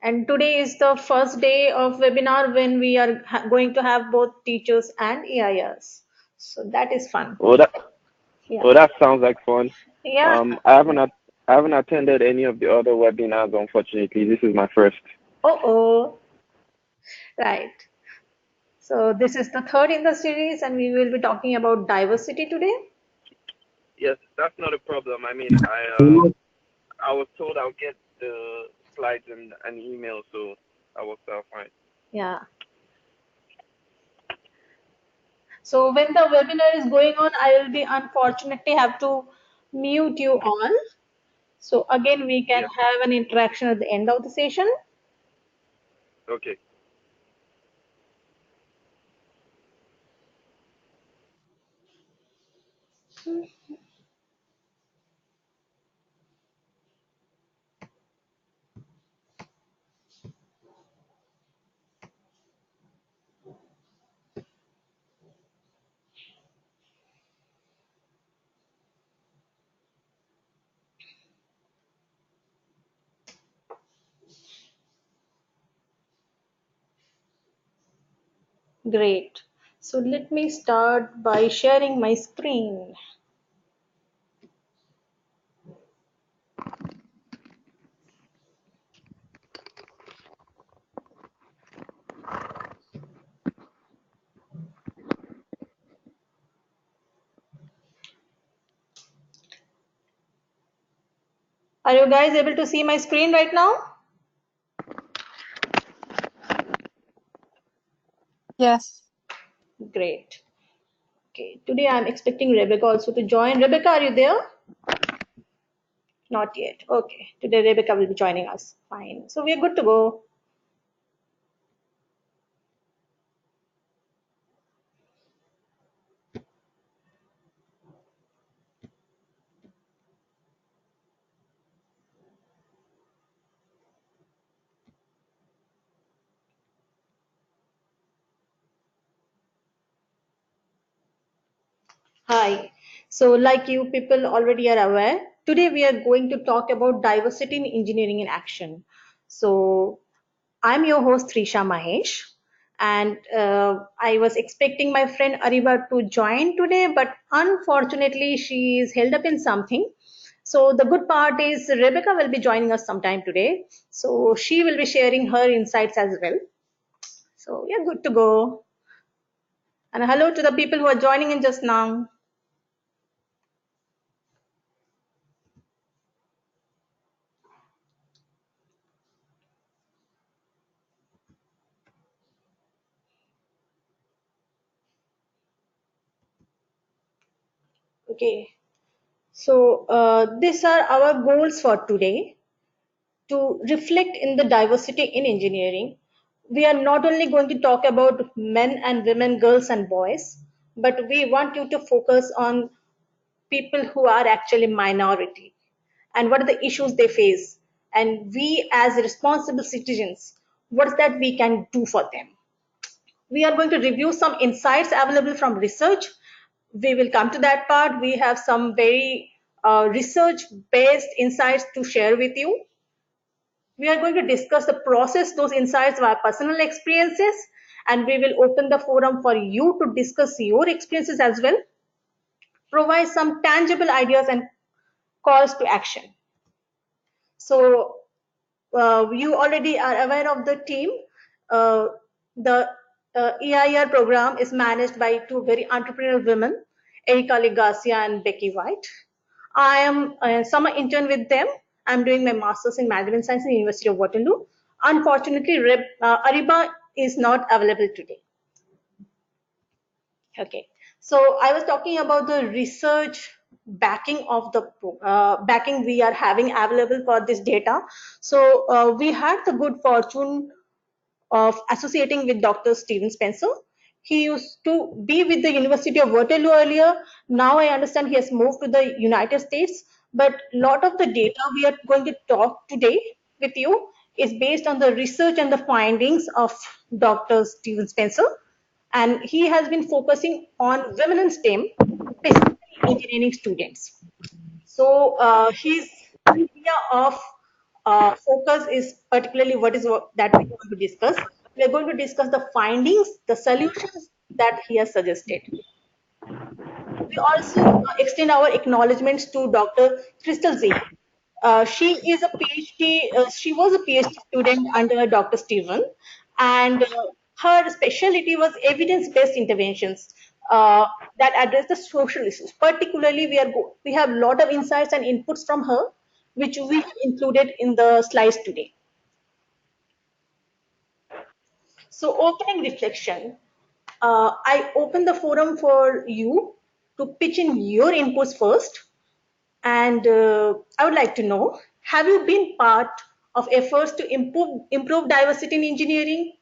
And today is the first day of webinar when we are going to have both teachers and EIRs. So that is fun. Well, that Yeah. well, that sounds like fun. Yeah. I haven't attended any of the other webinars, unfortunately. This is my first. Oh. Right. So this is the third in the series, and we will be talking about diversity today. Yes, that's not a problem. I mean, I was told I'll get the slides and an email, so I was fine. Yeah. So when the webinar is going on, I will be unfortunately have to mute you all. So again, we can Yeah. have an interaction at the end of the session. Okay. Great. So let me start by sharing my screen. Are you guys able to see my screen right now? Yes. Great. Okay. Today I'm expecting Rebecca also to join. Rebecca, are you there? Not yet. Okay. Today Rebecca will be joining us. Fine. So we are good to go. Hi. So, like you people already are aware, today we are going to talk about diversity in engineering in action. So, I'm your host Trisha Mahesh, and I was expecting my friend Ariba to join today, but unfortunately, she is held up in something. So, the good part is Rebecca will be joining us sometime today. So, she will be sharing her insights as well. So, yeah, good to go. And hello to the people who are joining in just now. Okay. So, these are our goals for today to reflect in the diversity in engineering. We are not only going to talk about men and women, girls and boys, but we want you to focus on people who are actually minority and what are the issues they face. And we, as responsible citizens, what's that we can do for them? We are going to review some insights available from research. We will come to that part. We have some very research based insights to share with you. We are going to discuss the process, those insights via personal experiences, and we will open the forum for you to discuss your experiences as well, provide some tangible ideas and calls to action. So you already are aware of the team. The EIR program is managed by two very entrepreneurial women, Erika Legacia and Becky White. I am a summer intern with them. I'm doing my master's in management science in the University of Waterloo. Unfortunately, Ariba is not available today. Okay, so I was talking about the research backing of the backing we are having available for this data. So we had the good fortune of associating with Dr. Stephen Spencer. He used to be with the University of Waterloo earlier. Now I understand he has moved to the United States. But a lot of the data we are going to talk today with you is based on the research and the findings of Dr. Stephen Spencer. And he has been focusing on women in STEM, specifically engineering students. So his area of focus is particularly that we are going to discuss. We are going to discuss the findings, the solutions that he has suggested. We also extend our acknowledgements to Dr. Crystal Z. She is a PhD. She was a PhD student under Dr. Steven, and her specialty was evidence-based interventions that address the social issues. Particularly, we have a lot of insights and inputs from her, which we have included in the slides today. So, opening reflection. I open the forum for you to pitch in your inputs first. And I would like to know, have you been part of efforts to improve diversity in engineering?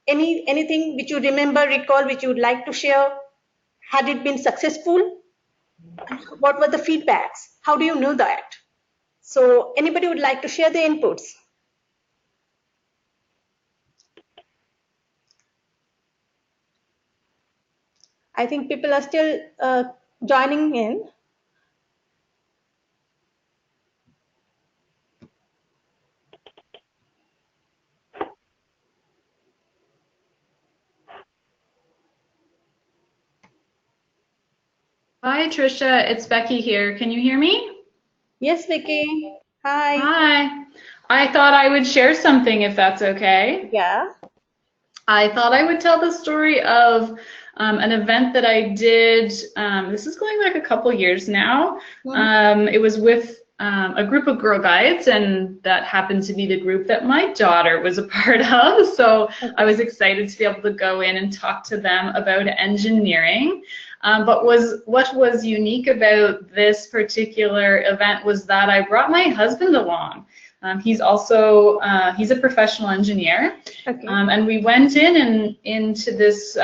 Anything which you remember, recall, which you would like to share? Had it been successful? And what were the feedbacks? How do you know that? So anybody would like to share the inputs? I think people are still joining in. Hi, Trisha. It's Becky here. Can you hear me? Yes, Vicky. Hi. Hi. I thought I would share something if that's okay. Yeah. I thought I would tell the story of an event that I did. This is going back a couple years now. Mhm. It was with a group of Girl Guides, and that happened to be the group that my daughter was a part of. So I was excited to be able to go in and talk to them about engineering. But what was unique about this particular event was that I brought my husband along. He's a professional engineer, Okay. and we went in and into this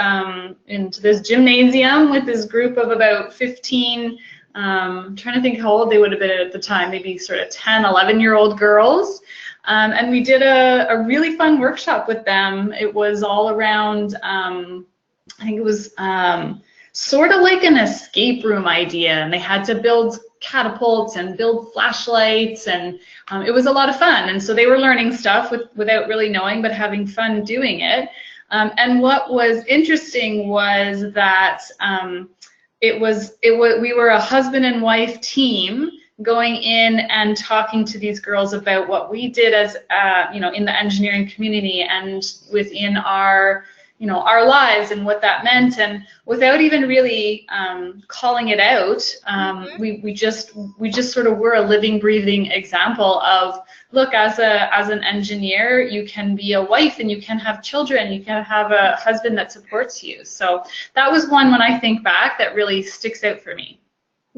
gymnasium with this group of about 15. I'm trying to think how old they would have been at the time, maybe sort of 10, 11-year-old girls. And we did a really fun workshop with them. It was all around, I think it was sort of like an escape room idea, and they had to build catapults and build flashlights, and it was a lot of fun. And so they were learning stuff without really knowing, but having fun doing it. And what was interesting was that we were a husband and wife team going in and talking to these girls about what we did as in the engineering community and within our lives and what that meant, and without even really calling it out, we just sort of were a living, breathing example of, look, as an engineer, you can be a wife and you can have children, you can have a husband that supports you. So that was one when I think back that really sticks out for me.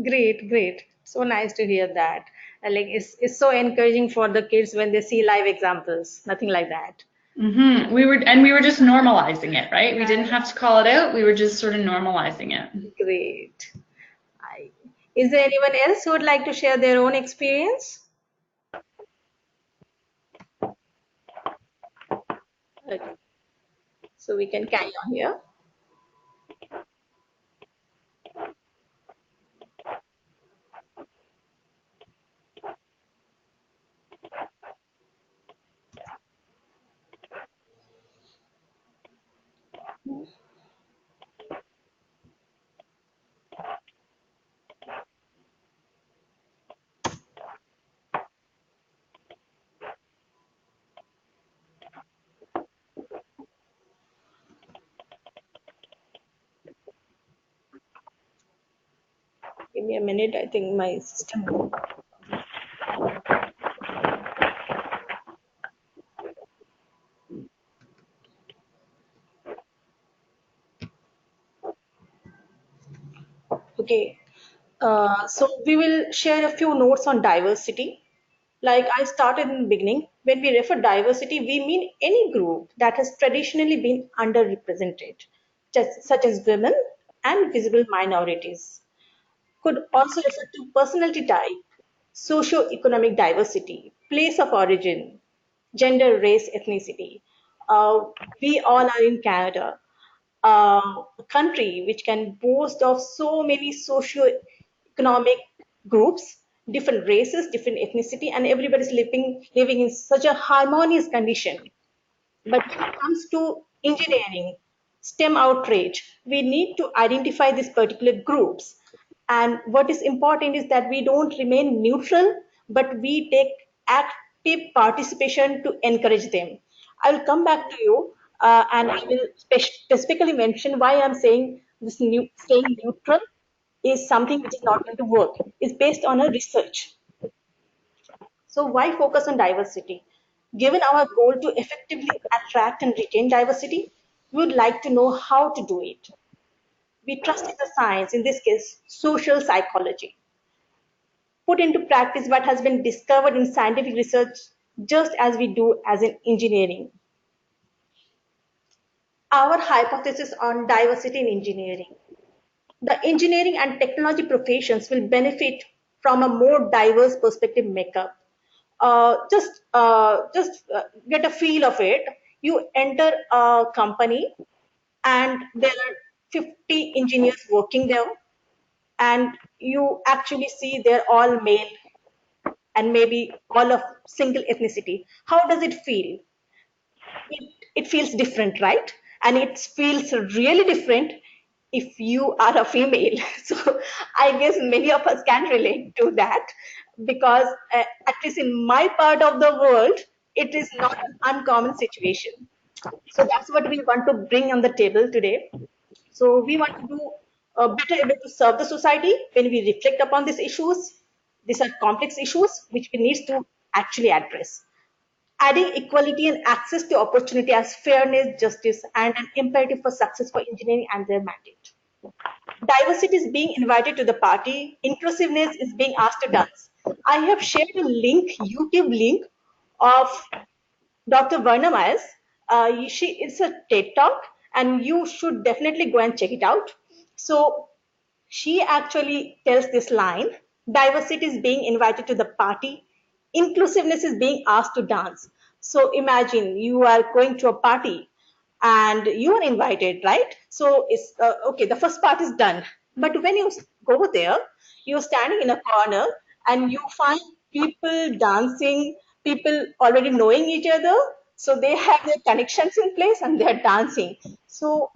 Great, great. So nice to hear that. Like it's so encouraging for the kids when they see live examples. Nothing like that. We were just normalizing it, right? We didn't Right. have to call it out. We were just sort of normalizing it. Great. I, is there anyone else who would like to share their own experience? Okay. So we can carry on here. Give me a minute. I think my system. Okay. So we will share a few notes on diversity. Like I started in the beginning, when we refer diversity, we mean any group that has traditionally been underrepresented, such as women and visible minorities. Could also refer to personality type, socio-economic diversity, place of origin, gender, race, ethnicity. Uh, we all are in Canada, a country which can boast of so many socio economic groups, different races, different ethnicity, and everybody's living in such a harmonious condition. But when it comes to engineering, STEM outrage, we need to identify these particular groups. And what is important is that we don't remain neutral, but we take active participation to encourage them. I will come back to you and I will specifically mention why I'm saying staying neutral is something which is not going to work. It's based on a research. So why focus on diversity? Given our goal to effectively attract and retain diversity, we would like to know how to do it. We trust in the science, in this case, social psychology. Put into practice what has been discovered in scientific research just as we do as in engineering. Our hypothesis on diversity in engineering. The engineering and technology professions will benefit from a more diverse perspective makeup. Just get a feel of it. You enter a company and there are 50 engineers working there, and you actually see they're all male and maybe all of single ethnicity. How does it feel? It feels different, right? And it feels really different if you are a female. So I guess many of us can relate to that because, at least in my part of the world, it is not an uncommon situation. So that's what we want to bring on the table today. So we want to do better able to serve the society when we reflect upon these issues. These are complex issues which we need to actually address, adding equality and access to opportunity as fairness, justice, and an imperative for success for engineering and their mandate. Diversity is being invited to the party. Inclusiveness is being asked to dance. I have shared a link, YouTube link of Dr. Varna Myers. It's a TED talk, and you should definitely go and check it out. So she actually tells this line: diversity is being invited to the party, inclusiveness is being asked to dance. So imagine you are going to a party and you are invited, right? So it's okay, the first part is done. But when you go there, you're standing in a corner and you find people dancing, people already knowing each other. So they have their connections in place and they're dancing. So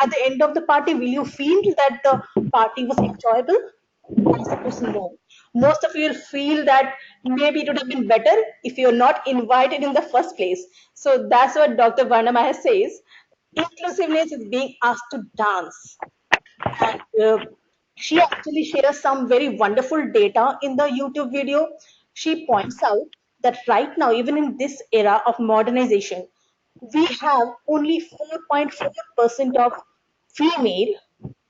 at the end of the party, will you feel that the party was enjoyable? Answer is no. Most of you will feel that maybe it would have been better if you're not invited in the first place. So that's what Dr. Varnamaya says. Inclusiveness is being asked to dance. And she actually shares some very wonderful data in the YouTube video. She points out that right now, even in this era of modernization, we have only 4.4% of female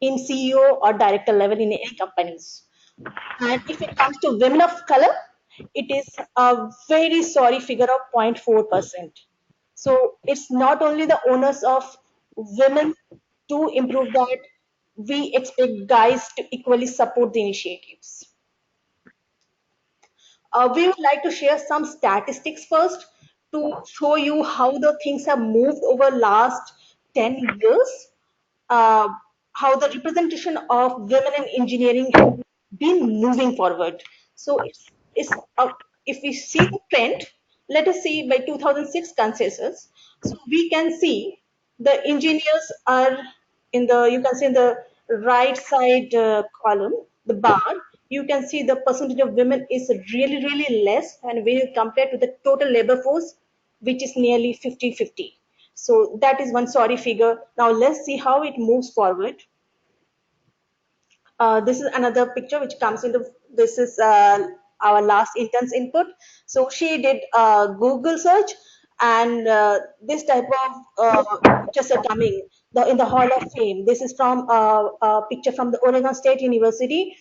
in CEO or director level in any companies. And if it comes to women of color, it is a very sorry figure of 0.4%. So it's not only the onus of women to improve that, we expect guys to equally support the initiatives. We would like to share some statistics first to show you how the things have moved over last 10 years, uh, how the representation of women in engineering have been moving forward. So if we see the trend, let us see by 2006 consensus. So we can see the engineers are in the, you can see in the right side column, the bar, you can see the percentage of women is really, really less. And when you compare to the total labor force, which is nearly 50-50. So that is one sorry figure. Now let's see how it moves forward. This is another picture which comes into, this is our last intern's input. So she did Google search, and this type of pictures are coming in the Hall of Fame. This is from a picture from the Oregon State University.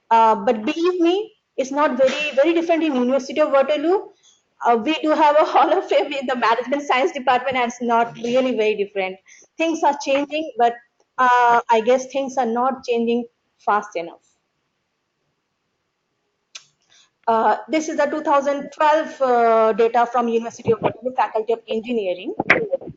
But believe me, it's not very different in University of Waterloo. We do have a Hall of Fame in the Management Science Department, and it's not really very different. Things are changing, but I guess things are not changing fast enough. This is the 2012 data from University of Waterloo Faculty of Engineering.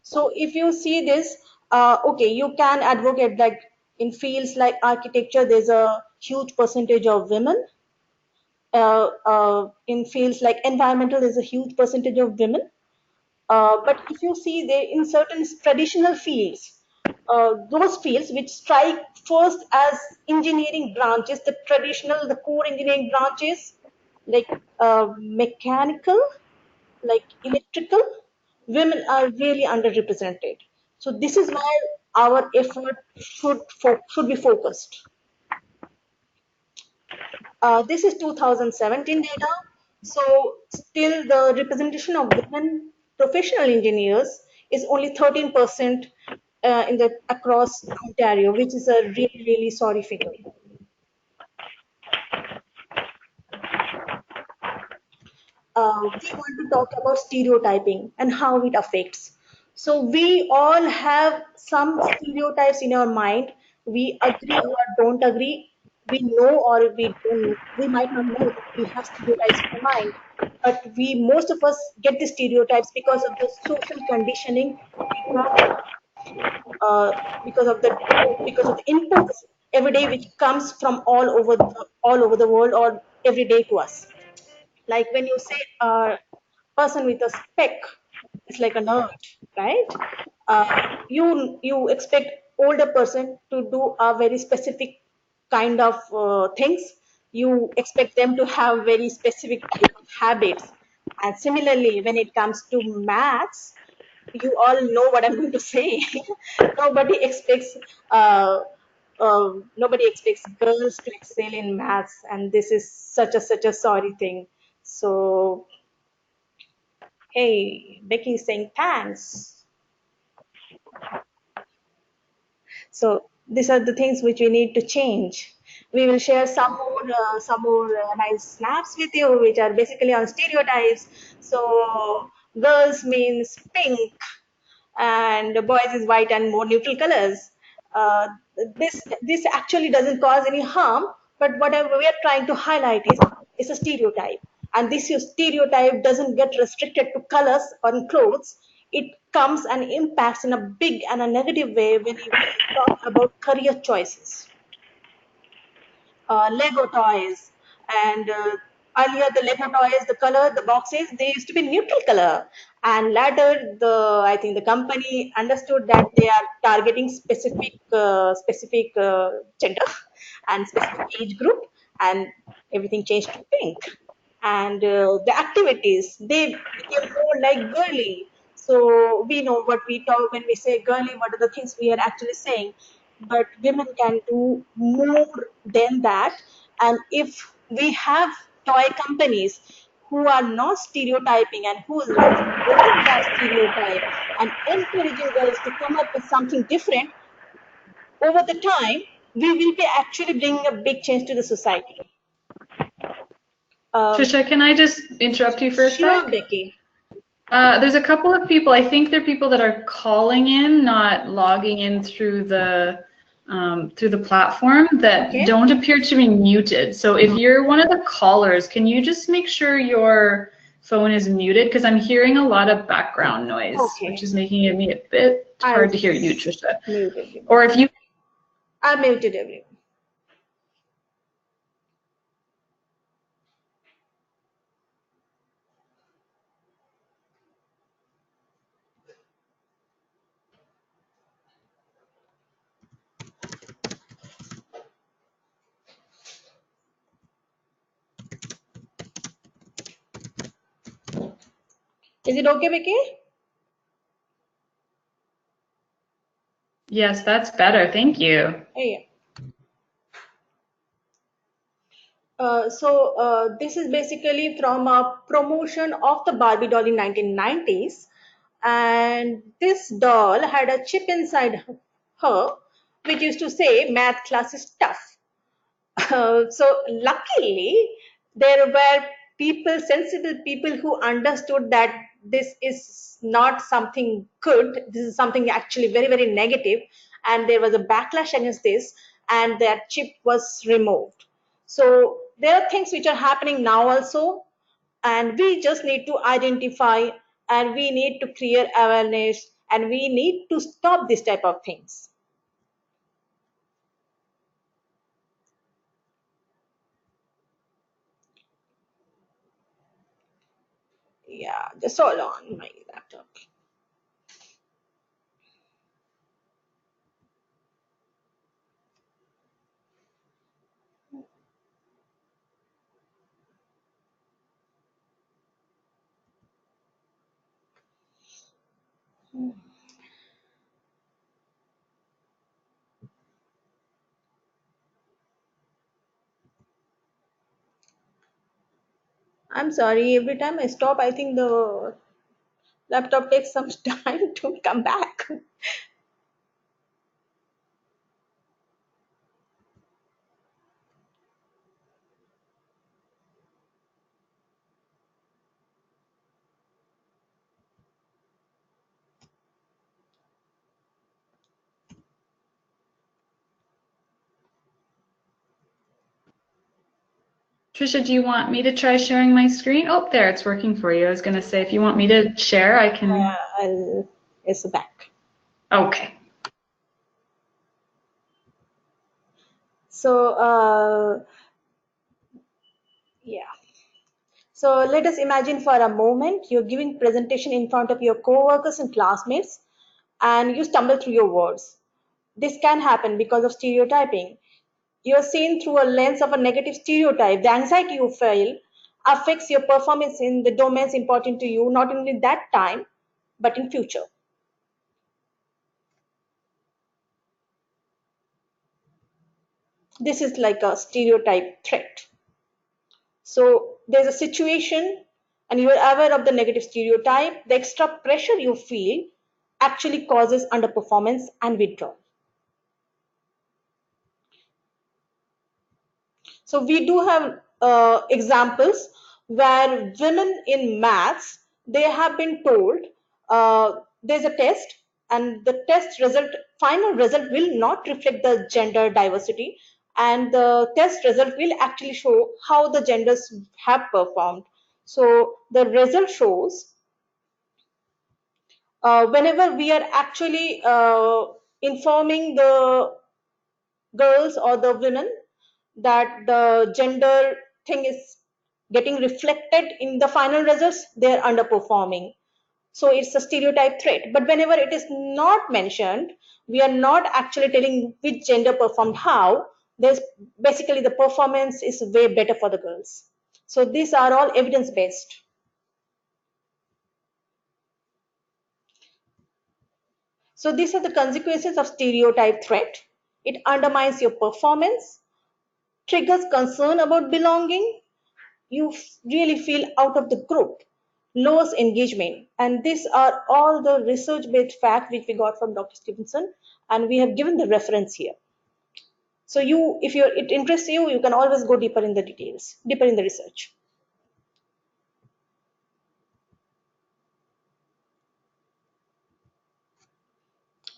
So if you see this, okay, you can advocate like In fields like architecture, there's a huge percentage of women. In fields like environmental, there's a huge percentage of women. But if you see they in certain traditional fields, those fields which strike first as engineering branches, the traditional, the core engineering branches, like mechanical, like electrical, women are really underrepresented. So this is why our effort should be focused. This is 2017 data. So still the representation of women professional engineers is only 13% in the across Ontario, which is a really, really sorry figure. We want to talk about stereotyping and how it affects. So we all have some stereotypes in our mind. We agree or don't agree. We know or we don't. We might not know that we have stereotypes in our mind, but we most of us get the stereotypes because of the social conditioning, because uh, because of the because of the inputs every day which comes from all over the world or every day to us. Like when you say a person with a spec is like a nerd, right? You expect older person to do a very specific kind of things. You expect them to have very specific type of habits. And similarly, when it comes to maths, you all know what I'm going to say. nobody expects uh, Nobody expects girls to excel in maths, and this is such a sorry thing. So, hey, Becky is saying thanks. So these are the things which we need to change. We will share some more nice snaps with you, which are basically on stereotypes. So girls means pink, and boys is white and more neutral colors. Uh, this actually doesn't cause any harm, but whatever we are trying to highlight is a stereotype, and this stereotype doesn't get restricted to colors on clothes. It comes and impacts in a big and a negative way when we talk about career choices. Lego toys. And earlier, the Lego toys, the color, the boxes, they used to be neutral color. And later, I think the company understood that they are targeting specific gender and specific age group, and everything changed to pink. And the activities, they became more like girly. So we know what we talk when we say girly, what are the things we are actually saying. But women can do more than that. And if we have toy companies who are not stereotyping and who is breaking that stereotype and encouraging girls to come up with something different, over the time, we will be actually bringing a big change to the society. Um, Trisha, can I just interrupt you for a sure, sec? Becky. There's a couple of people, I think they're people that are calling in, not logging in through the platform that Okay. don't appear to be muted. So if you're one of the callers, can you just make sure your phone is muted? Because I'm hearing a lot of background noise, which Okay. is making it me a bit I'll hard to hear you, just Trisha. mute everyone. Or if you I muted everyone. Is it okay, Becky? Yes, that's better. Thank you. Yeah. So this is basically from a promotion of the Barbie doll in 1990s, and this doll had a chip inside her, which used to say "Math class is tough." So luckily, there were people, sensible people, who understood that this is not something good. This is something actually very, very negative, and there was a backlash against this, and that chip was removed. So there are things which are happening now also, and we just need to identify, and we need to create awareness, and we need to stop this type of things. Yeah, just hold on my laptop. I'm sorry, every time I stop, I think the laptop takes some time to come back. Trisha, do you want me to try sharing my screen? Oh, there, it's working for you. I was going to say, if you want me to share, I can. It's back. Okay. So, yeah. So let us imagine for a moment you're giving presentation in front of your co-workers and classmates and you stumble through your words. This can happen because of stereotyping. You're seen through a lens of a negative stereotype. The anxiety you feel affects your performance in the domains important to you, not only that time, but in future. This is like a stereotype threat. So there's a situation and you're aware of the negative stereotype, the extra pressure you feel actually causes underperformance and withdrawal. So we do have examples where women in maths, they have been told there's a test and the test result, final result will not reflect the gender diversity and the test result will actually show how the genders have performed. So the result shows whenever we are actually informing the girls or the women that the gender thing is getting reflected in the final results, they're underperforming. So it's a stereotype threat. But whenever it is not mentioned, we are not actually telling which gender performed how. There's basically the performance is way better for the girls. So these are all evidence based. So these are the consequences of stereotype threat. It undermines your performance, triggers concern about belonging, you really feel out of the group, lowers engagement. And these are all the research based facts which we got from Dr. Stevenson, and we have given the reference here. So you, if it interests you, you can always go deeper in the details, deeper in the research.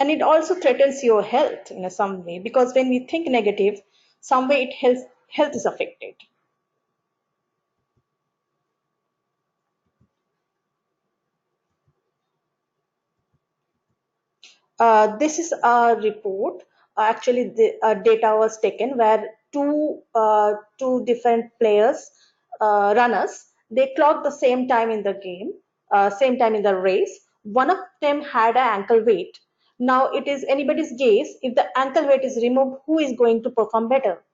And it also threatens your health in some way because when we think negative, some way health is affected. This is a report. Actually, the data was taken where two different players, runners, they clocked the same time in the game, same time in the race. One of them had an ankle weight. Now it is anybody's guess if the ankle weight is removed, who is going to perform better?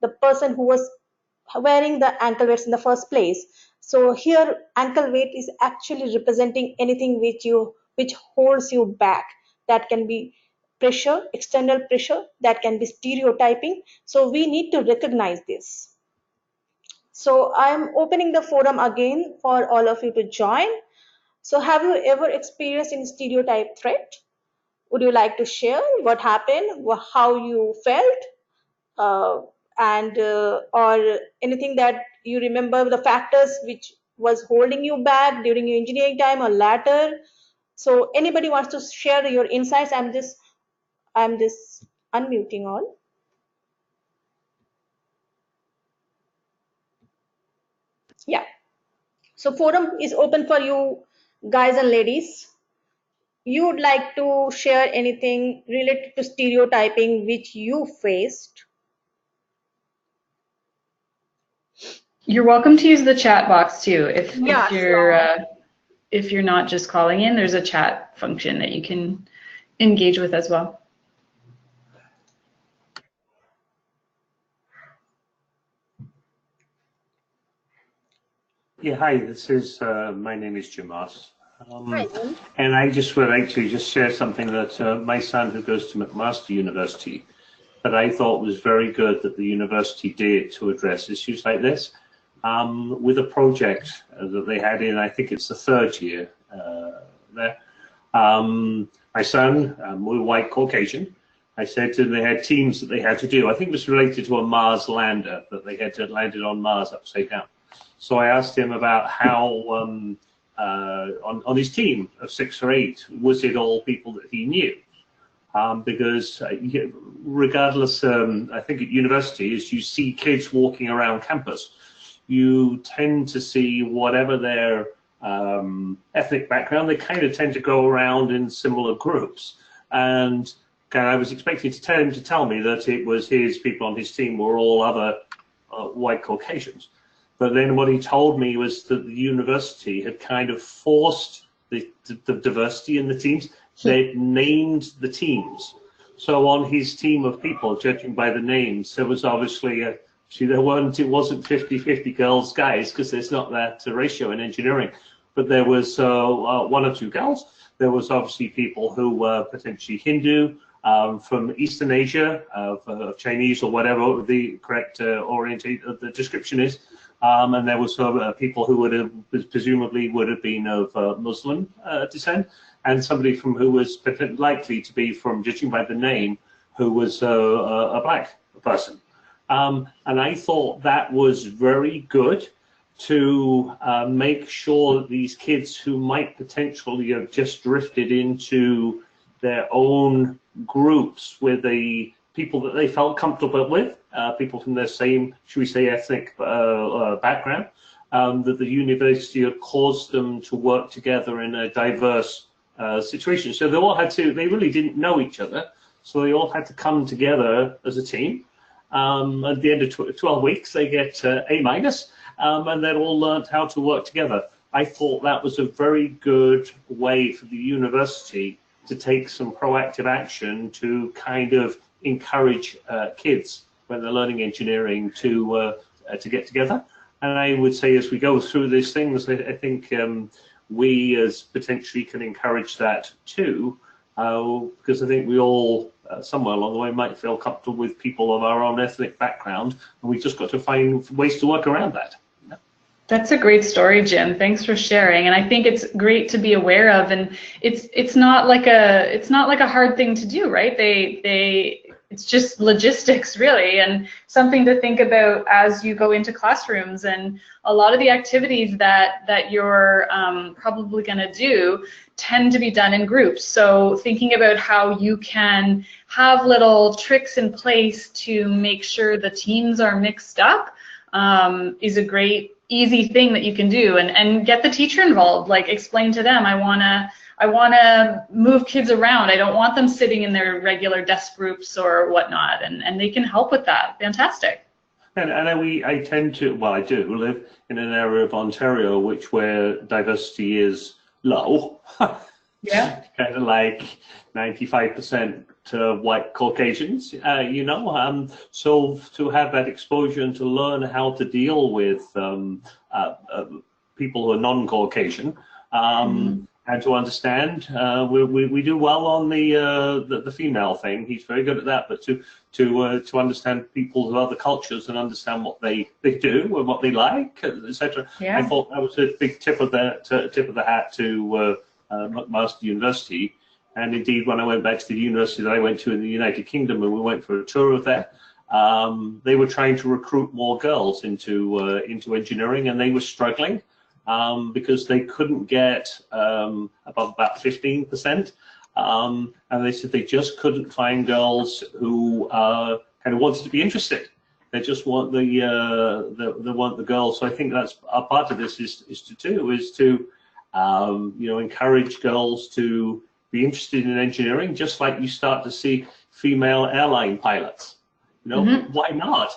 The person who was wearing the ankle weights in the first place. So here ankle weight is actually representing anything which holds you back. That can be pressure, external pressure, that can be stereotyping. So we need to recognize this. So I'm opening the forum again for all of you to join. So have you ever experienced any stereotype threat? Would you like to share what happened, how you felt? And or anything that you remember the factors which was holding you back during your engineering time or later. So anybody wants to share your insights? I'm just unmuting all. Yeah, so forum is open for you guys and ladies. You would like to share anything related to stereotyping which you faced? You're welcome to use the chat box too if Yeah, you're sure. if you're not just calling in, there's a chat function that you can engage with as well. Yeah, hi, this is, my name is Jim Moss. Hi, Jim. And I just would actually just share something that my son, who goes to McMaster University, that I thought was very good that the university did to address issues like this, with a project that they had in, I think it's the third year there. My son, we're white Caucasian. I said to them they had teams that they had to do. I think it was related to a Mars lander, that they had to landed on Mars upside down. So I asked him about how, on his team of 6 or 8, was it all people that he knew? Because regardless, I think at university, as you see kids walking around campus, you tend to see whatever their ethnic background, they kind of tend to go around in similar groups. And I was expecting to tell him to tell me that it was his people on his team were all other white Caucasians. But then what he told me was that the university had kind of forced the diversity in the teams. They'd named the teams. So on his team of people, judging by the names, there was obviously it wasn't 50-50 girls, guys, because there's not that ratio in engineering. But there was 1 or 2 girls. There was obviously people who were potentially Hindu, from Eastern Asia, of Chinese or whatever the correct the description is. And there was people who would have presumably would have been of Muslim descent, and somebody who was likely to be from, judging by the name, who was a black person. And I thought that was very good to make sure that these kids who might potentially have just drifted into their own groups with the people that they felt comfortable with, people from their same, should we say, ethnic background, that the university had caused them to work together in a diverse situation. So they really didn't know each other, so they all had to come together as a team. At the end of 12 weeks, they get A-, and they all learned how to work together. I thought that was a very good way for the university to take some proactive action to kind of encourage kids when they're learning engineering to get together. And I would say as we go through these things, I think we as potentially can encourage that too, because I think we all somewhere along the way might feel comfortable with people of our own ethnic background, and we've just got to find ways to work around that. That's a great story, Jim. Thanks for sharing. And I think it's great to be aware of, and it's not like a hard thing to do, right? It's just logistics, really, and something to think about as you go into classrooms. And a lot of the activities that you're probably going to do tend to be done in groups. So thinking about how you can have little tricks in place to make sure the teams are mixed up is a great, easy thing that you can do. And get the teacher involved. Like, explain to them, I want to move kids around. I don't want them sitting in their regular desk groups or whatnot, and they can help with that. Fantastic. And I tend to, well, I do live in an area of Ontario where diversity is low. Yeah. Kind of like 95% white Caucasians, so to have that exposure and to learn how to deal with people who are non-Caucasian, and to understand, we do well on the female thing. He's very good at that, but to understand people of other cultures and understand what they do and what they like, etc. Yeah. I thought that was a big tip of the hat to McMaster University. And indeed, when I went back to the university that I went to in the United Kingdom, and we went for a tour of that, they were trying to recruit more girls into engineering, and they were struggling because they couldn't get above about 15%, and they said they just couldn't find girls who kind of wanted to be interested. They just want the girls. So I think that's a part of this is to encourage girls to be interested in engineering, just like you start to see female airline pilots. Why not?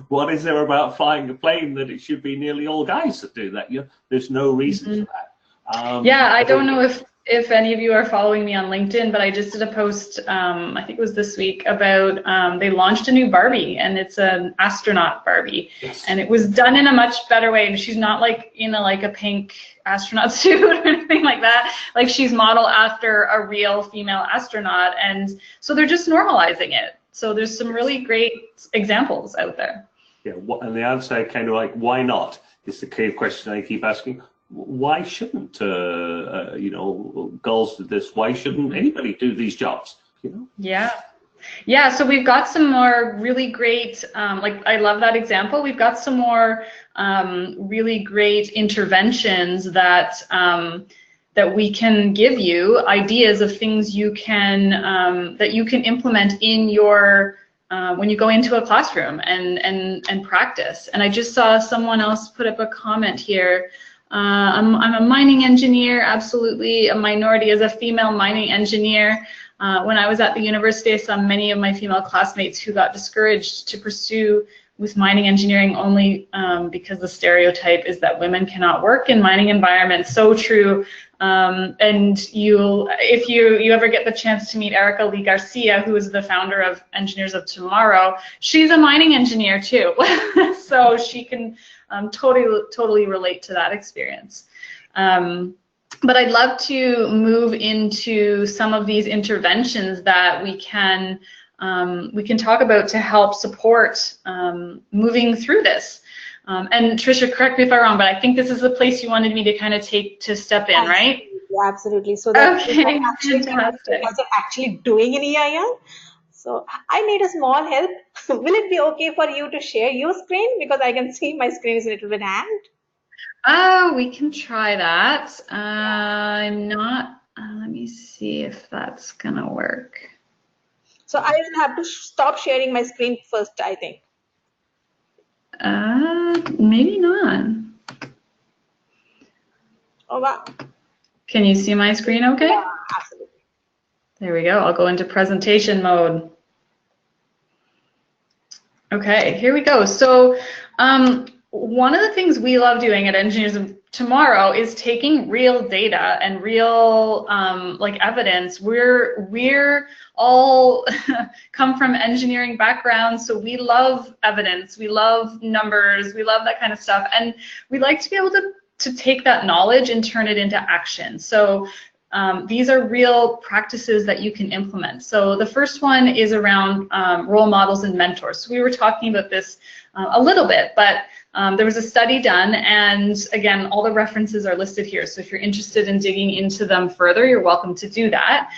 What is there about flying a plane that it should be nearly all guys that do that? There's no reason for that. Yeah, I don't know if any of you are following me on LinkedIn, but I just did a post, I think it was this week, about they launched a new Barbie, and it's an astronaut Barbie. Yes. And it was done in a much better way. And she's not like in a pink astronaut suit or anything like that. Like, she's modeled after a real female astronaut. And so they're just normalizing it. So there's some really great examples out there. Yeah, and the answer kind of like, why not? Is the key question I keep asking. Why shouldn't you know, girls do this? Why shouldn't anybody do these jobs? You know? Yeah. So we've got some more really great, like, I love that example. We've got some more really great interventions that that we can give you, ideas of things you can that you can implement in your when you go into a classroom and practice. And I just saw someone else put up a comment here. I'm a mining engineer, absolutely a minority as a female mining engineer. When I was at the university, I saw many of my female classmates who got discouraged to pursue with mining engineering only because the stereotype is that women cannot work in mining environments. So true. And if you ever get the chance to meet Erica Lee Garcia, who is the founder of Engineers of Tomorrow, she's a mining engineer too. So she can totally relate to that experience. But I'd love to move into some of these interventions that we can talk about to help support moving through this. And Tricia, correct me if I'm wrong, but I think this is the place you wanted me to kind of step in, right? Absolutely. So that Okay, fantastic. What you're actually doing in EIR. So I need a small help. Will it be okay for you to share your screen? Because I can see my screen is a little bit hanged. Oh, we can try that. I'm not, let me see if that's gonna work. So I will have to stop sharing my screen first, I think. Maybe not. Oh, wow. Can you see my screen okay? Yeah, absolutely. There we go. I'll go into presentation mode. Okay, here we go. So one of the things we love doing at Engineers of Tomorrow is taking real data and real like evidence. We're all come from engineering backgrounds, so we love evidence, we love numbers, we love that kind of stuff, and we like to be able to take that knowledge and turn it into action. So these are real practices that you can implement. So the first one is around role models and mentors. So we were talking about this a little bit, but there was a study done, and again, all the references are listed here. So if you're interested in digging into them further, you're welcome to do that.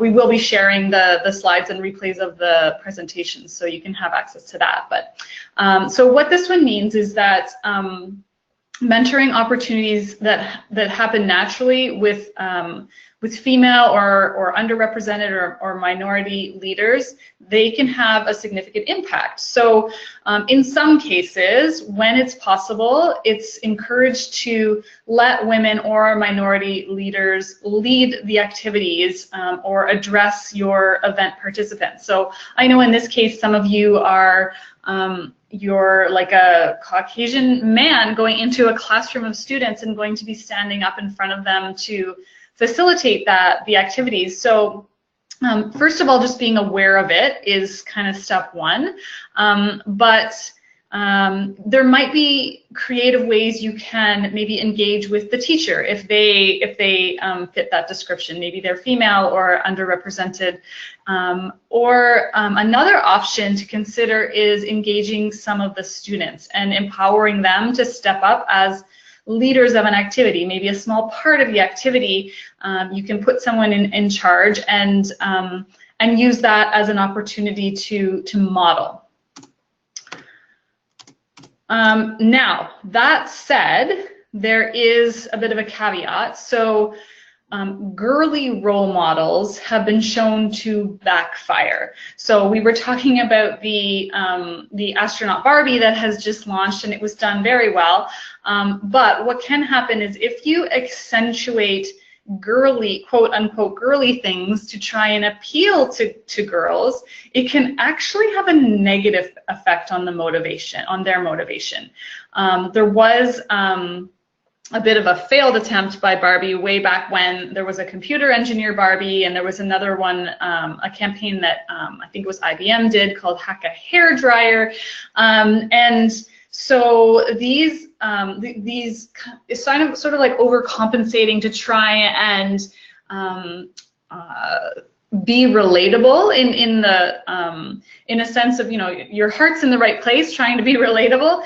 We will be sharing the slides and replays of the presentations, so you can have access to that. But so what this one means is that mentoring opportunities that happen naturally with female or underrepresented or minority leaders, they can have a significant impact. So in some cases, when it's possible, it's encouraged to let women or minority leaders lead the activities or address your event participants. So I know in this case, some of you are you're like a Caucasian man going into a classroom of students and going to be standing up in front of them to facilitate the activities. So first of all, just being aware of it is kind of step one. But there might be creative ways you can maybe engage with the teacher if they fit that description. Maybe they're female or underrepresented. Or another option to consider is engaging some of the students and empowering them to step up as leaders of an activity, maybe a small part of the activity. You can put someone in charge and use that as an opportunity to model. Now, that said, there is a bit of a caveat. So girly role models have been shown to backfire. So we were talking about the astronaut Barbie that has just launched, and it was done very well. But what can happen is if you accentuate girly, quote unquote, girly things to try and appeal to girls, it can actually have a negative effect on their motivation. There was a bit of a failed attempt by Barbie way back when there was a computer engineer Barbie, and there was another one, a campaign that I think it was IBM did called Hack a Hair Dryer, and so these it's sort of like overcompensating to try and be relatable in a sense of, you know, your heart's in the right place trying to be relatable.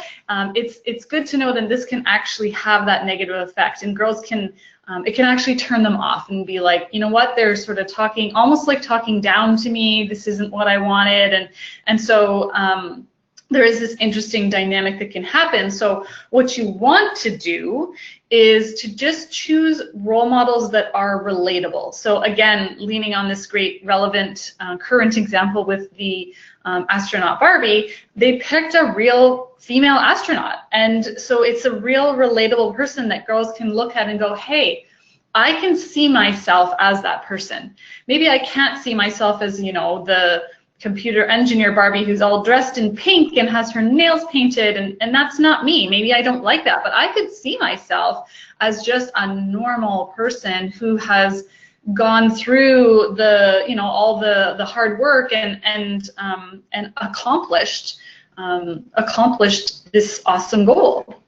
It's good to know that this can actually have that negative effect, and girls can it can actually turn them off and be like, you know what, they're sort of talking, almost like talking down to me, this isn't what I wanted, and so there is this interesting dynamic that can happen. So what you want to do is to just choose role models that are relatable. So again, leaning on this great relevant current example with the astronaut Barbie, they picked a real female astronaut. And so it's a real relatable person that girls can look at and go, hey, I can see myself as that person. Maybe I can't see myself as, you know, the computer engineer Barbie who's all dressed in pink and has her nails painted, and that's not me. Maybe I don't like that, but I could see myself as just a normal person who has gone through the, you know, all the hard work and accomplished this awesome goal.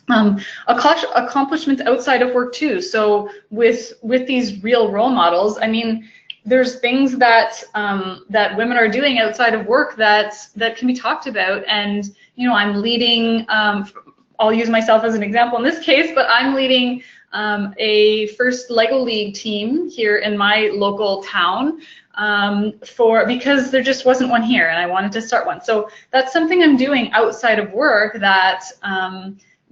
Accomplishments outside of work too. So with these real role models, I mean, there's things that that women are doing outside of work that can be talked about. And you know, I'm leading. I'll use myself as an example in this case, but I'm leading a first Lego League team here in my local town because there just wasn't one here, and I wanted to start one. So that's something I'm doing outside of work that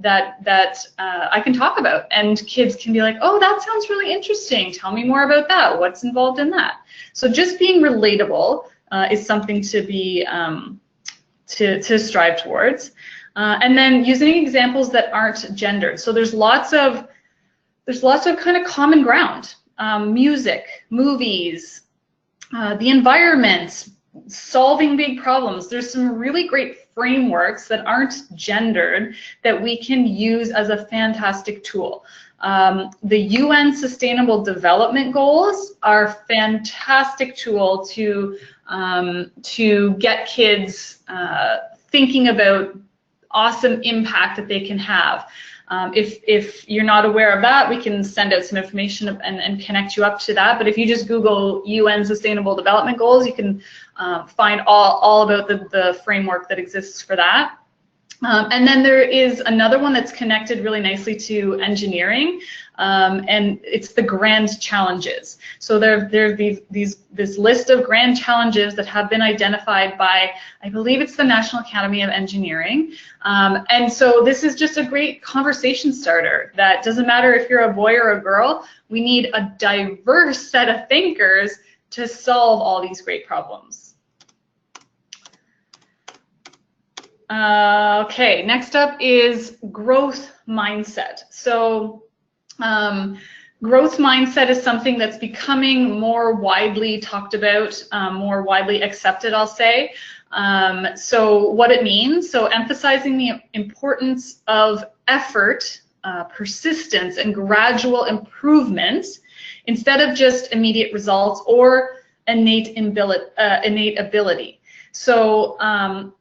I can talk about, and kids can be like, oh, that sounds really interesting. Tell me more about that. What's involved in that? So just being relatable is something to be to strive towards, and then using examples that aren't gendered. So there's lots of kind of common ground. Music, movies, the environment, solving big problems. There's some really great frameworks that aren't gendered that we can use as a fantastic tool. The UN Sustainable Development Goals are a fantastic tool to get kids thinking about awesome impact that they can have. If you're not aware of that, we can send out some information and connect you up to that. But if you just Google UN Sustainable Development Goals, you can find all about the framework that exists for that. And then there is another one that's connected really nicely to engineering, and it's the grand challenges. So there are this list of grand challenges that have been identified by, I believe it's the National Academy of Engineering. And so this is just a great conversation starter that doesn't matter if you're a boy or a girl, we need a diverse set of thinkers to solve all these great problems. Okay, next up is growth mindset. So growth mindset is something that's becoming more widely talked about, more widely accepted, I'll say. So what it means, so emphasizing the importance of effort, persistence, and gradual improvement instead of just immediate results or innate ability. So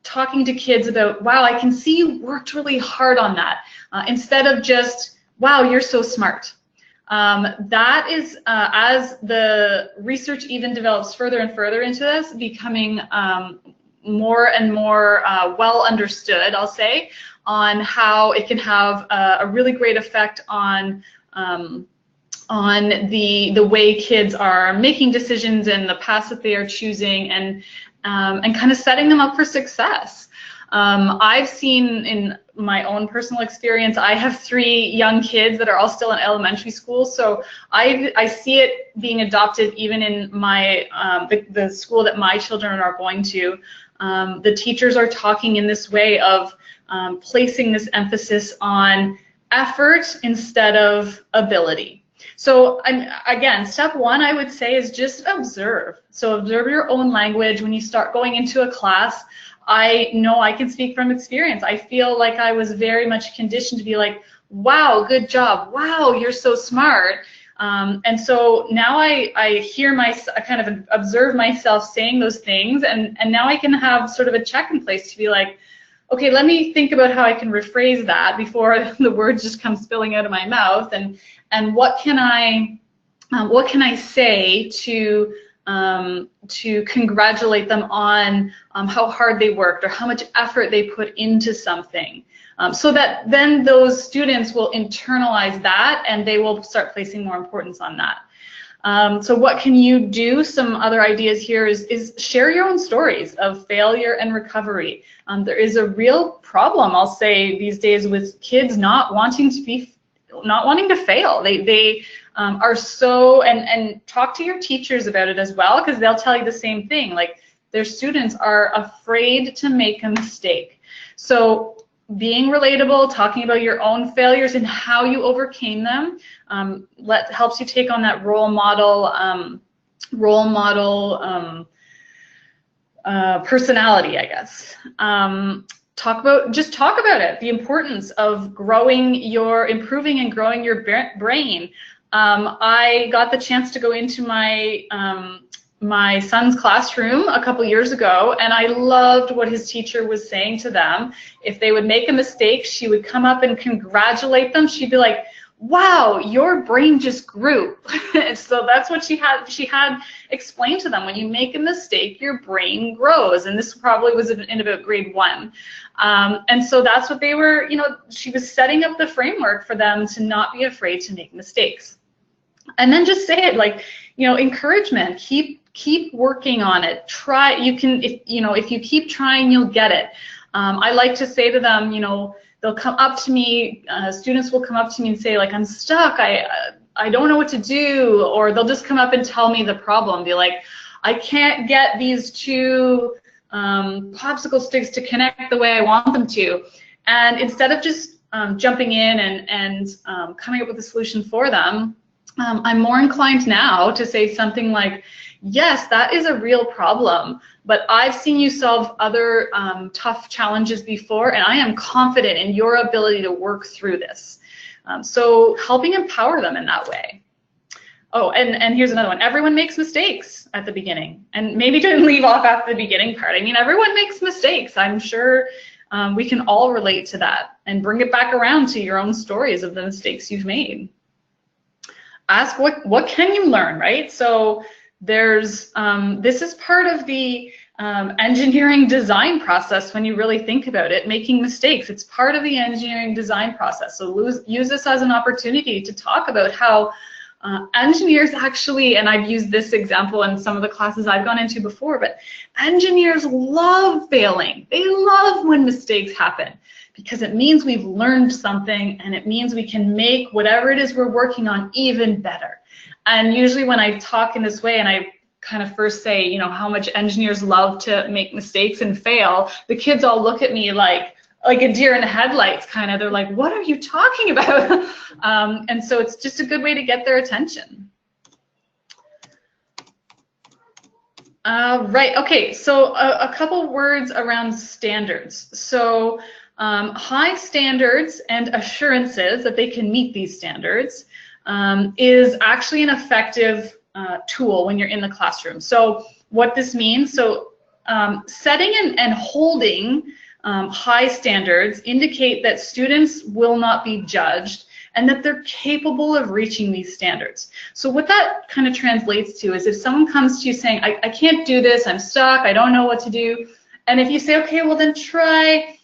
talking to kids about, wow, I can see you worked really hard on that, instead of just, wow, you're so smart. That is, as the research even develops further and further into this, becoming more and more well understood, I'll say, on how it can have a really great effect on the way kids are making decisions and the paths that they are choosing, and kind of setting them up for success. I've seen in my own personal experience, I have 3 young kids that are all still in elementary school, so I see it being adopted even in my the school that my children are going to. The teachers are talking in this way of placing this emphasis on effort instead of ability. So again, step 1, I would say, is just observe. So observe your own language when you start going into a class. I know I can speak from experience. I feel like I was very much conditioned to be like, wow, good job, wow, you're so smart. And so now I I kind of observe myself saying those things, and now I can have sort of a check in place to be like, okay, let me think about how I can rephrase that before the words just come spilling out of my mouth, and what can I say to congratulate them on how hard they worked or how much effort they put into something, so that then those students will internalize that and they will start placing more importance on that. So what can you do? Some other ideas here is share your own stories of failure and recovery. There is a real problem, I'll say, these days with kids not wanting to fail. They are so, and talk to your teachers about it as well, because they'll tell you the same thing. Like, their students are afraid to make a mistake. So being relatable, talking about your own failures and how you overcame them, helps you take on that role model personality, I guess. Talk about it. The importance of improving and growing your brain. I got the chance to go into my son's classroom a couple years ago, and I loved what his teacher was saying to them. If they would make a mistake, she would come up and congratulate them. She'd be like, wow, your brain just grew. So that's what she had explained to them. When you make a mistake, your brain grows. And this probably was in about grade 1. And so that's what they were, she was setting up the framework for them to not be afraid to make mistakes. And then just say it, like, encouragement. Keep working on it. Try. If you keep trying, you'll get it. I like to say to them, they'll come up to me, students will come up to me and say, like, I'm stuck, I don't know what to do, or they'll just come up and tell me the problem. Be like, I can't get these two popsicle sticks to connect the way I want them to. And instead of just jumping in and coming up with a solution for them, I'm more inclined now to say something like, yes, that is a real problem, but I've seen you solve other tough challenges before, and I am confident in your ability to work through this. So helping empower them in that way. Oh, and here's another one. Everyone makes mistakes at the beginning, and maybe don't leave off after the beginning part. I mean, everyone makes mistakes. I'm sure we can all relate to that, and bring it back around to your own stories of the mistakes you've made. Ask what can you learn, right? So there's this is part of the engineering design process when you really think about it. Making mistakes, it's part of the engineering design process. So use this as an opportunity to talk about how engineers actually, and I've used this example in some of the classes I've gone into before, but engineers love failing. They love when mistakes happen, because it means we've learned something, and it means we can make whatever it is we're working on even better. And usually when I talk in this way, and I kind of first say, how much engineers love to make mistakes and fail, the kids all look at me like a deer in the headlights, kind of. They're like, what are you talking about? And so it's just a good way to get their attention. Right, okay, so a couple words around standards. So high standards and assurances that they can meet these standards is actually an effective tool when you're in the classroom. So what this means, so setting and holding high standards indicate that students will not be judged and that they're capable of reaching these standards. So what that kind of translates to is, if someone comes to you saying, I can't do this, I'm stuck, I don't know what to do, and if you say, okay, well then try,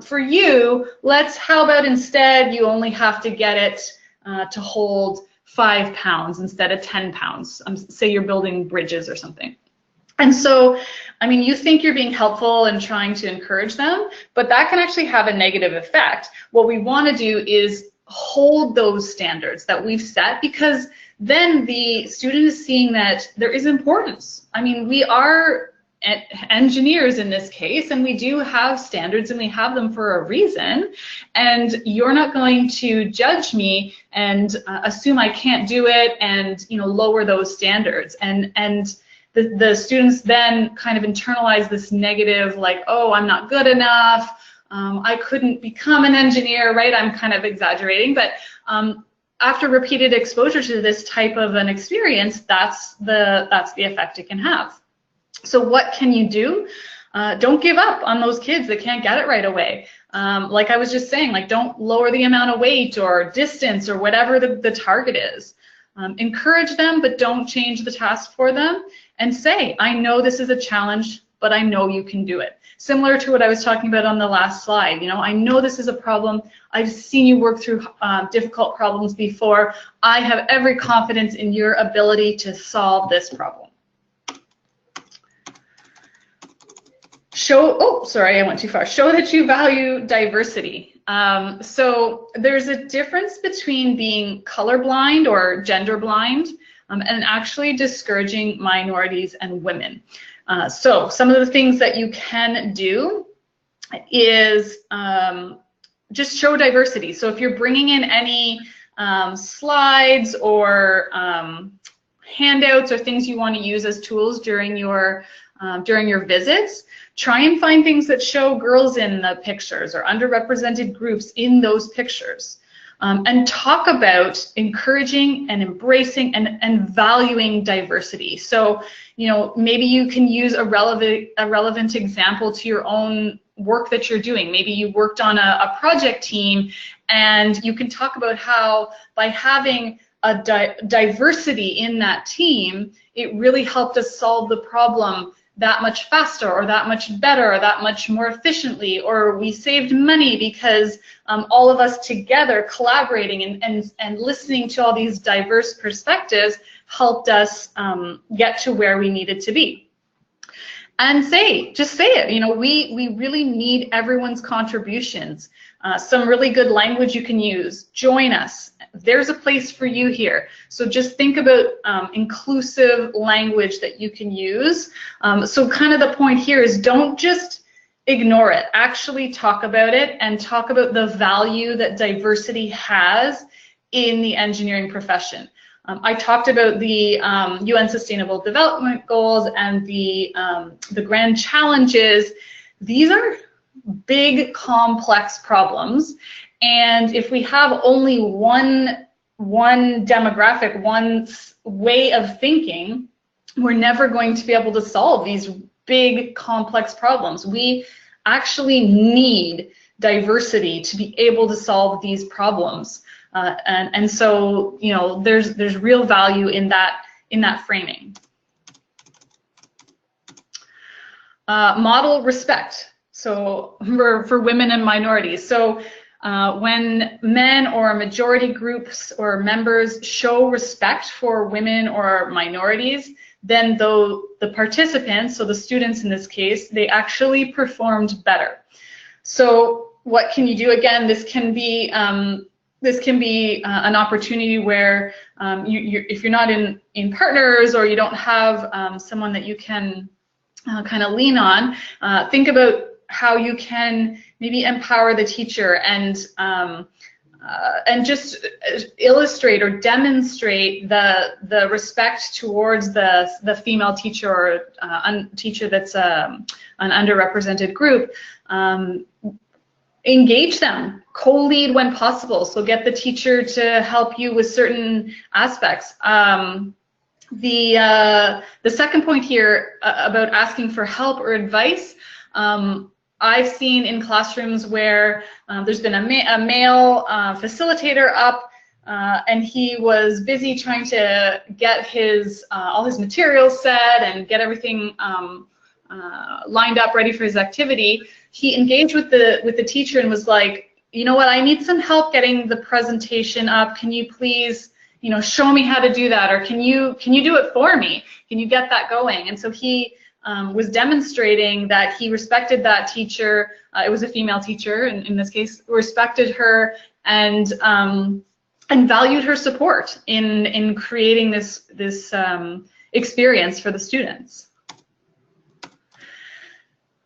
for you, how about instead you only have to get it to hold 5 pounds instead of 10 pounds. Say you're building bridges or something. And so, I mean, you think you're being helpful and trying to encourage them, but that can actually have a negative effect. What we want to do is hold those standards that we've set, because then the student is seeing that there is importance. I mean, we are engineers in this case, and we do have standards, and we have them for a reason, and you're not going to judge me and assume I can't do it and lower those standards, and the students then kind of internalize this negative, like, oh, I'm not good enough, I couldn't become an engineer, right? I'm kind of exaggerating, but after repeated exposure to this type of an experience, that's the effect it can have. So what can you do? Don't give up on those kids that can't get it right away. Like I was just saying, like, don't lower the amount of weight or distance or whatever the target is. Encourage them, but don't change the task for them, and say, I know this is a challenge, but I know you can do it. Similar to what I was talking about on the last slide. You know, I know this is a problem. I've seen you work through difficult problems before. I have every confidence in your ability to solve this problem. Oh, sorry, I went too far. Show that you value diversity. So there's a difference between being colorblind or gender blind and actually discouraging minorities and women. So some of the things that you can do is just show diversity. So if you're bringing in any slides or handouts or things you want to use as tools during your visits, try and find things that show girls in the pictures or underrepresented groups in those pictures. And talk about encouraging and embracing and valuing diversity. So, you know, maybe you can use a relevant example to your own work that you're doing. Maybe you worked on a project team, and you can talk about how by having a diversity in that team, it really helped us solve the problem that much faster, or that much better, or that much more efficiently, or we saved money because all of us together collaborating and listening to all these diverse perspectives helped us get to where we needed to be. And just say it. You know, we really need everyone's contributions. Some really good language you can use. Join us. There's a place for you here. So just think about inclusive language that you can use. So kind of the point here is, don't just ignore it. Actually talk about it, and talk about the value that diversity has in the engineering profession. I talked about the UN Sustainable Development Goals and the grand challenges. These are big, complex problems. And if we have only one demographic, one way of thinking, we're never going to be able to solve these big, complex problems. We actually need diversity to be able to solve these problems. And so, you know, there's real value in that framing. Model respect. So for women and minorities. So when men or majority groups or members show respect for women or minorities, then the participants, so the students in this case, they actually performed better. So what can you do? Again, this can be an opportunity where if you're not in partners, or you don't have someone that you can kind of lean on, think about how you can maybe empower the teacher and just illustrate or demonstrate the respect towards the female teacher or teacher that's an underrepresented group. Engage them, co-lead when possible. So get the teacher to help you with certain aspects. The second point here about asking for help or advice. I've seen in classrooms where there's been a male facilitator up, and he was busy trying to get all his materials set and get everything lined up, ready for his activity. He engaged with the teacher and was like, you know what, I need some help getting the presentation up. Can you please, you know, show me how to do that, or can you do it for me? Can you get that going? And so he was demonstrating that he respected that teacher. It was a female teacher in this case. Respected her and valued her support in creating this experience for the students.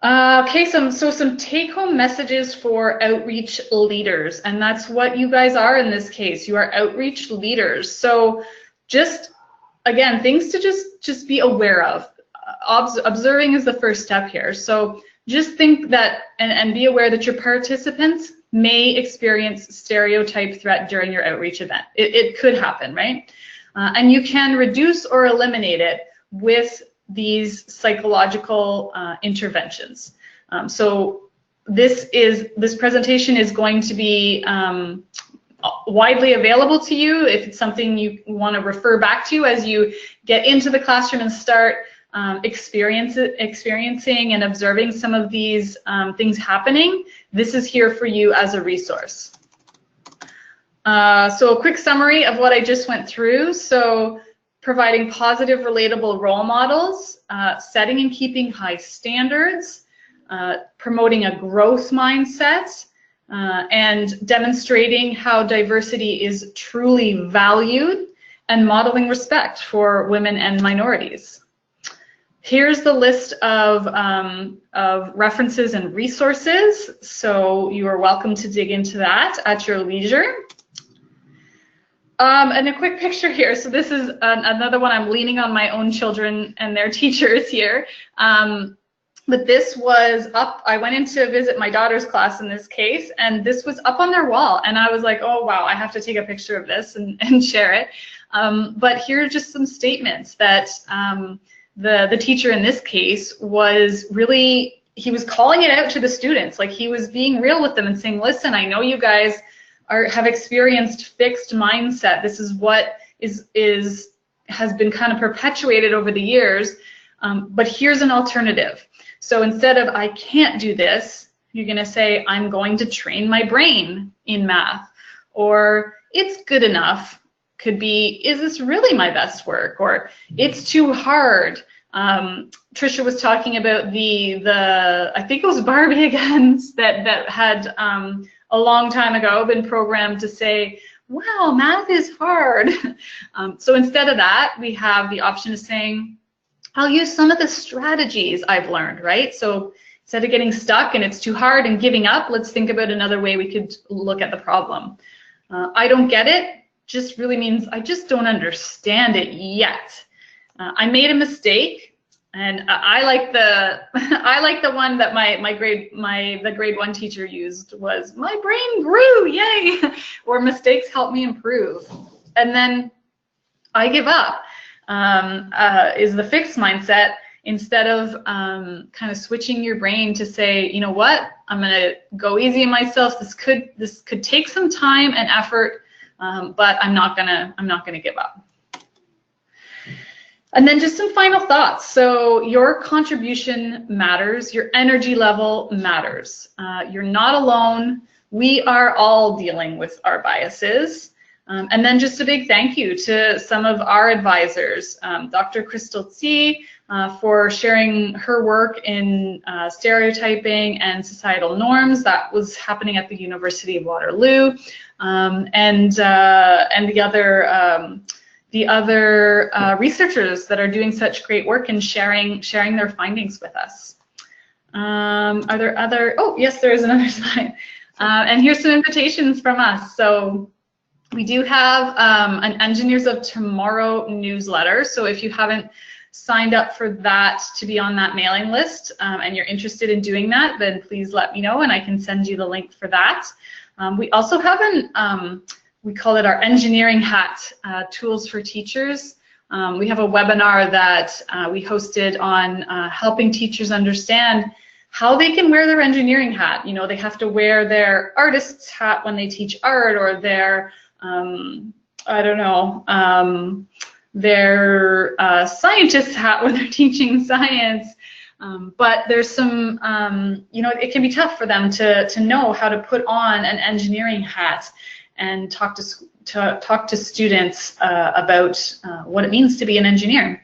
Okay, some take-home messages for outreach leaders, and that's what you guys are in this case. You are outreach leaders. So just, again, things to just be aware of. Observing is the first step here. So just think that, and be aware that your participants may experience stereotype threat during your outreach event. It could happen, right? And you can reduce or eliminate it with these psychological interventions. So this presentation is going to be widely available to you if it's something you want to refer back to as you get into the classroom and start experiencing and observing some of these things happening. This is here for you as a resource. So a quick summary of what I just went through. So providing positive, relatable role models, setting and keeping high standards, promoting a growth mindset, and demonstrating how diversity is truly valued, and modeling respect for women and minorities. Here's the list of references and resources, so you are welcome to dig into that at your leisure. And a quick picture here. So this is another one. I'm leaning on my own children and their teachers here. But this was up, I went in to visit my daughter's class in this case, and this was up on their wall. And I was like, oh, wow, I have to take a picture of this and share it. But here are just some statements that the teacher in this case was really, he was calling it out to the students. Like, he was being real with them and saying, listen, I know you guys have experienced fixed mindset. This is what has been kind of perpetuated over the years, but here's an alternative. So instead of I can't do this, you're going to say I'm going to train my brain in math, or it's good enough. Could be, is this really my best work, or it's too hard. Trisha was talking about the I think it was Barbie again that had a long time ago been programmed to say, wow, math is hard. So instead of that, we have the option of saying, I'll use some of the strategies I've learned, right? So instead of getting stuck and it's too hard and giving up, let's think about another way we could look at the problem. I don't get it just really means I just don't understand it yet. I made a mistake, and I like the one that the grade 1 teacher used was, my brain grew, yay, or mistakes help me improve. And then I give up. Is the fixed mindset, instead of kind of switching your brain to say, you know what, I'm gonna go easy on myself. This could take some time and effort, but I'm not gonna give up. And then just some final thoughts. So your contribution matters. Your energy level matters. You're not alone. We are all dealing with our biases. And then just a big thank you to some of our advisors, Dr. Crystal Tse for sharing her work in stereotyping and societal norms. That was happening at the University of Waterloo, and the other researchers that are doing such great work and sharing their findings with us. Are there other? Oh, yes, there is another slide. And here's some invitations from us. So we do have an Engineers of Tomorrow newsletter. So if you haven't signed up for that to be on that mailing list and you're interested in doing that, then please let me know and I can send you the link for that. We also have we call it our Engineering Hat, Tools for Teachers. We have a webinar that we hosted on helping teachers understand how they can wear their engineering hat. You know, they have to wear their artist's hat when they teach art, or their I don't know, their scientist's hat when they're teaching science. But there's some, you know, it can be tough for them to know how to put on an engineering hat and talk to students about what it means to be an engineer.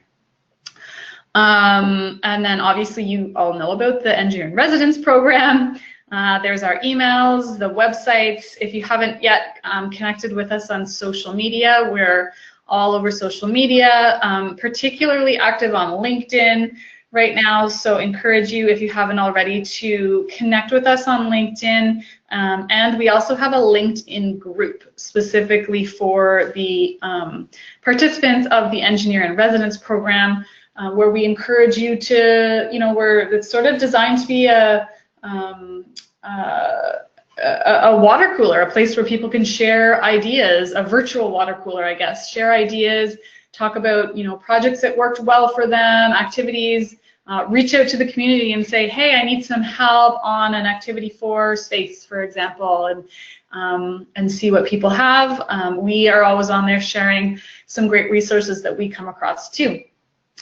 And then obviously you all know about the Engineering Residence Program. There's our emails, the websites. If you haven't yet connected with us on social media, we're all over social media, particularly active on LinkedIn right now. So encourage you, if you haven't already, to connect with us on LinkedIn. And we also have a LinkedIn group specifically for the participants of the Engineer in Residence program, where we encourage you to, where it's sort of designed to be a water cooler, a place where people can share ideas, a virtual water cooler, I guess, share ideas, talk about, projects that worked well for them, activities, reach out to the community and say, hey, I need some help on an activity for space, for example, and see what people have. We are always on there sharing some great resources that we come across too.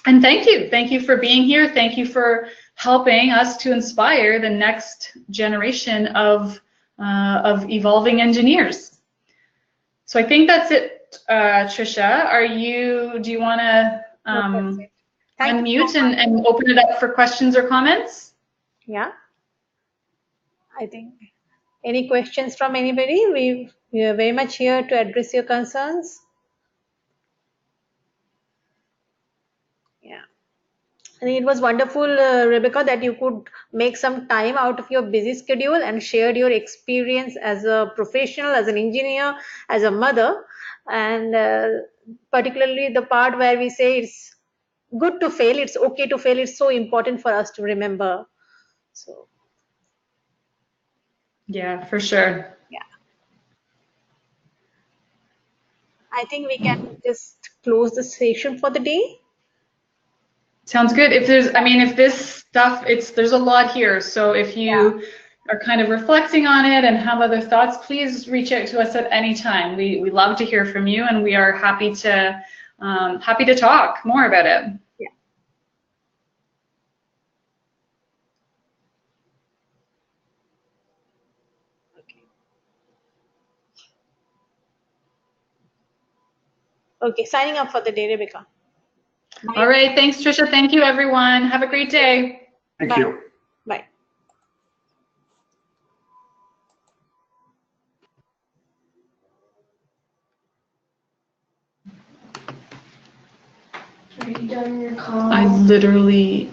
And thank you for being here. Thank you for helping us to inspire the next generation of evolving engineers. So I think that's it, Trisha. Do you want to unmute and open it up for questions or comments? Yeah. I think any questions from anybody? We are very much here to address your concerns. Yeah. I think it was wonderful, Rebecca, that you could make some time out of your busy schedule and shared your experience as a professional, as an engineer, as a mother, and particularly the part where we say it's good to fail, it's okay to fail, it's so important for us to remember. So, yeah, for sure. yeah. I think we can just close the session for the day. Sounds good. If this stuff, there's a lot here. So if you are kind of reflecting on it and have other thoughts, please reach out to us at any time. We love to hear from you, and we are happy to talk more about it. Yeah. Okay, signing up for the day, Rebecca. Bye. All right, thanks, Trisha. Thank you, everyone. Have a great day. Thank you. Bye. I literally